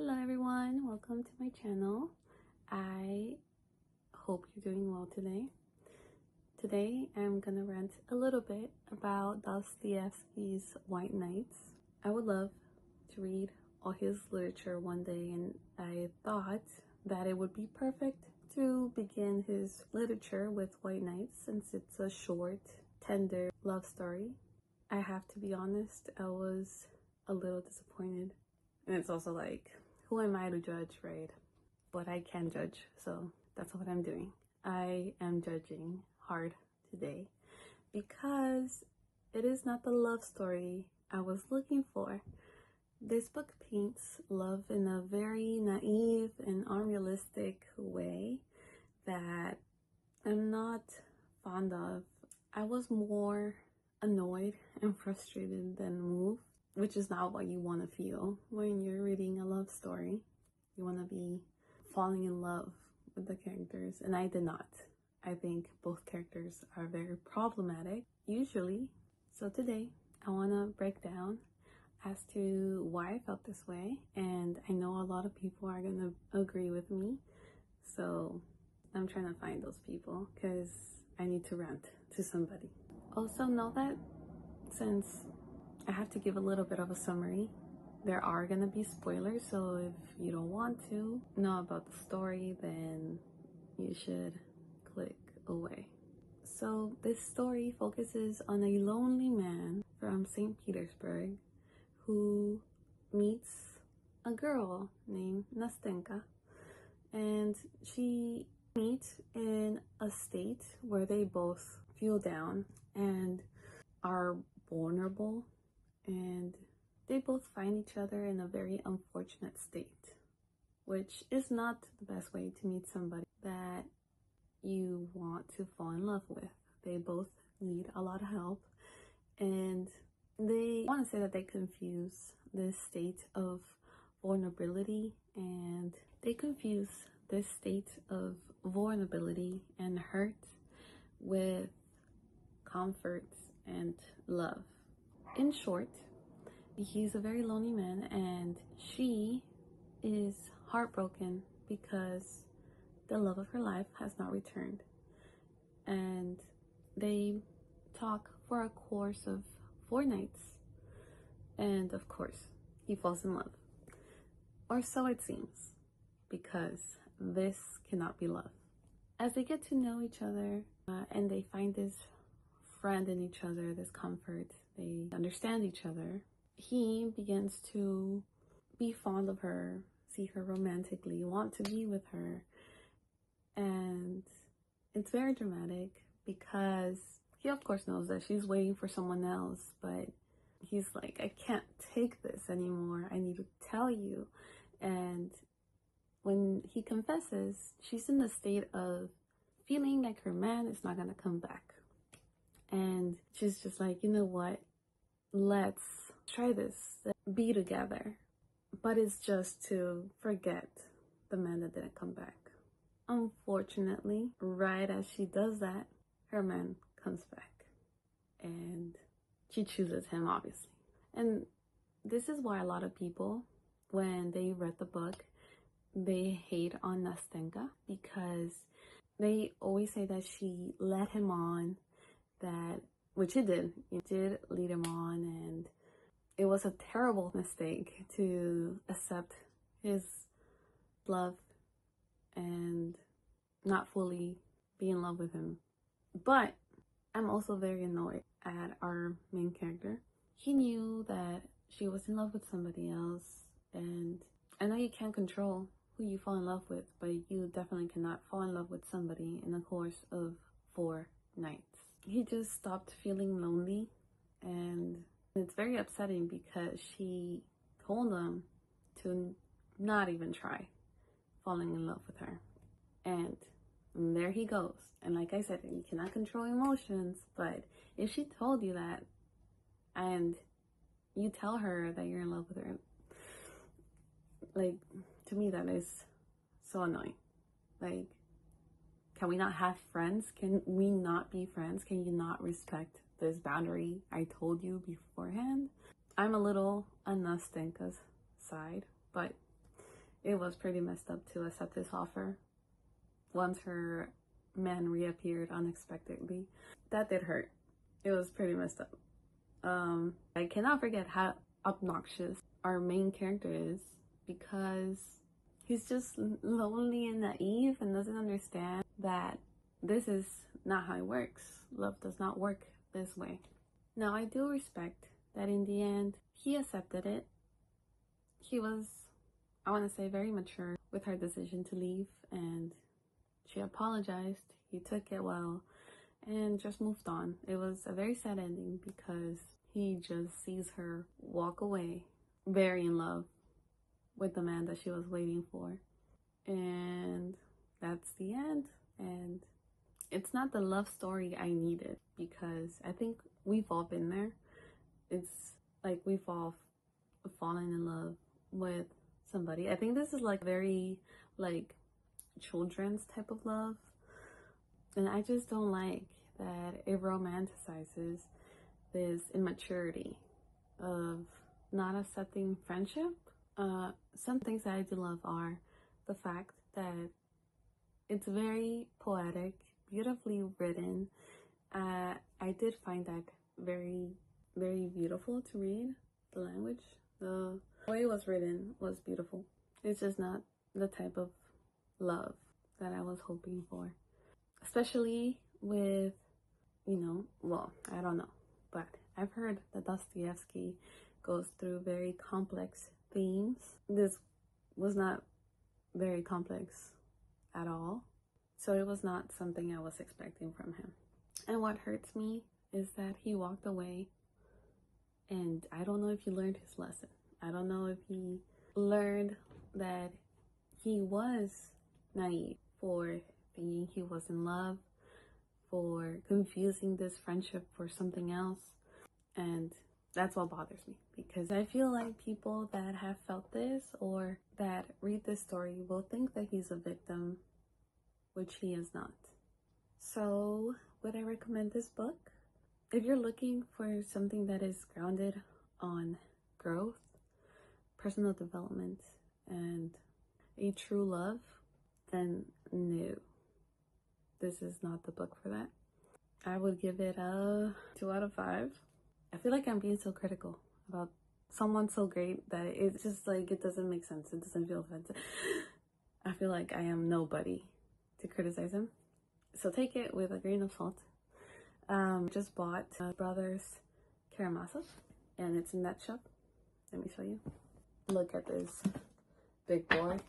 Hello everyone, welcome to my channel. I hope you're doing well today. Today I'm gonna rant a little bit about Dostoevsky's White Nights. I would love to read all his literature one day, and I thought that it would be perfect to begin his literature with White Nights since it's a short, tender love story. I have to be honest, I was a little disappointed. And it's also like, who am I to judge, right? But I can judge, so that's what I'm doing. I am judging hard today because it is not the love story I was looking for. This book paints love in a very naive and unrealistic way that I'm not fond of. I was more annoyed and frustrated than moved, which is not what you want to feel when you're reading a love story. You want to be falling in love with the characters, and I did not. I think both characters are very problematic, usually. So today, I want to break down as to why I felt this way, and I know a lot of people are going to agree with me. So I'm trying to find those people because I need to rant to somebody. Also, know that since I have to give a little bit of a summary, there are gonna be spoilers, so if you don't want to know about the story, then you should click away. So this story focuses on a lonely man from St. Petersburg who meets a girl named Nastenka, and she meets in a state where they both feel down and are vulnerable, and they both find each other in a very unfortunate state, which is not the best way to meet somebody that you want to fall in love with. They both need a lot of help, and they want to say that they confuse this state of vulnerability and hurt with comfort and love. In short, he's a very lonely man, and she is heartbroken because the love of her life has not returned. And they talk for a course of 4 nights, and of course, he falls in love. Or so it seems, because this cannot be love. As they get to know each other, and they find this friend in each other, this comfort, they understand each other, he begins to be fond of her, see her romantically, want to be with her. And it's very dramatic because he of course knows that she's waiting for someone else, but he's like, I can't take this anymore, I need to tell you. And when he confesses, she's in the state of feeling like her man is not gonna come back. And she's just like, you know what? Let's try this, be together. But it's just to forget the man that didn't come back. Unfortunately, right as she does that, her man comes back. And she chooses him, obviously. And this is why a lot of people, when they read the book, they hate on Nastenka, because they always say that she led him on, which it did. It did lead him on, and it was a terrible mistake to accept his love and not fully be in love with him. But I'm also very annoyed at our main character. He knew that she was in love with somebody else, and I know you can't control who you fall in love with, but you definitely cannot fall in love with somebody in the course of 4 nights. He just stopped feeling lonely, and it's very upsetting because she told him to not even try falling in love with her. And there he goes. And like I said, you cannot control emotions, but if she told you that and you tell her that you're in love with her, like, to me that is so annoying. Like, can we not have friends? Can we not be friends? Can you not respect this boundary I told you beforehand? I'm a little on Nastenka's side, but it was pretty messed up to accept this offer once her man reappeared unexpectedly. That did hurt. It was pretty messed up. I cannot forget how obnoxious our main character is, because he's just lonely and naive and doesn't understand that this is not how it works. Love does not work this way. Now, I do respect that in the end, he accepted it. He was, I want to say, very mature with her decision to leave, and she apologized. He took it well and just moved on. It was a very sad ending because he just sees her walk away, very in love with the man that she was waiting for. And that's the end. And it's not the love story I needed, because I think we've all been there. It's like we've all fallen in love with somebody. I think this is like very like children's type of love, and I just don't like that it romanticizes this immaturity of not accepting friendship. Some things that I do love are the fact that it's very poetic, beautifully written. I did find that very, very beautiful to read. The language, the way it was written was beautiful. It's just not the type of love that I was hoping for, especially with, well, I don't know, but I've heard that Dostoevsky goes through very complex themes. This was not very complex at all, so it was not something I was expecting from him. And what hurts me is that he walked away, and I don't know if he learned his lesson. I don't know if he learned that he was naive for thinking he was in love, for confusing this friendship for something else. And that's what bothers me, because I feel like people that have felt this or that read this story will think that he's a victim, which he is not. So would I recommend this book? If you're looking for something that is grounded on growth, personal development, and a true love, then no, this is not the book for that. I would give it a 2 out of 5. I feel like I'm being so critical about someone so great that it's just like, it doesn't make sense. It doesn't feel offensive. I feel like I am nobody to criticize him. So take it with a grain of salt. Just bought Brothers Karamazov, and it's in that shop. Let me show you. Look at this big board.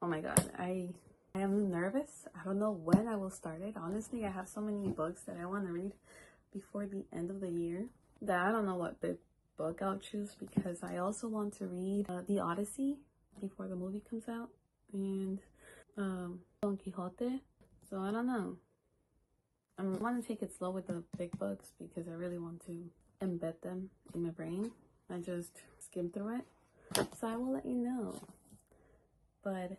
Oh my god, I am nervous. I don't know when I will start it. Honestly, I have so many books that I want to read before the end of the year that I don't know what big book I'll choose, because I also want to read The Odyssey before the movie comes out, and Don Quixote. So I don't know. I want to take it slow with the big books because I really want to embed them in my brain. I just skim through it. So I will let you know. But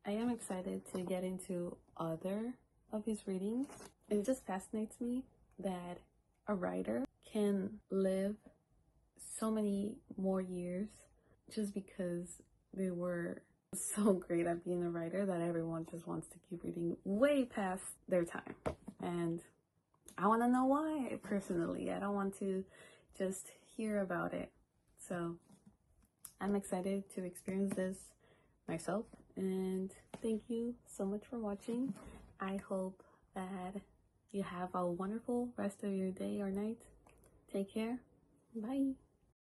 I am excited to get into other of his readings. It just fascinates me that a writer can live so many more years just because they were so great at being a writer that everyone just wants to keep reading way past their time. And I want to know why, personally. I don't want to just hear about it. So I'm excited to experience this myself. And thank you so much for watching. I hope that you have a wonderful rest of your day or night. Take care. Bye.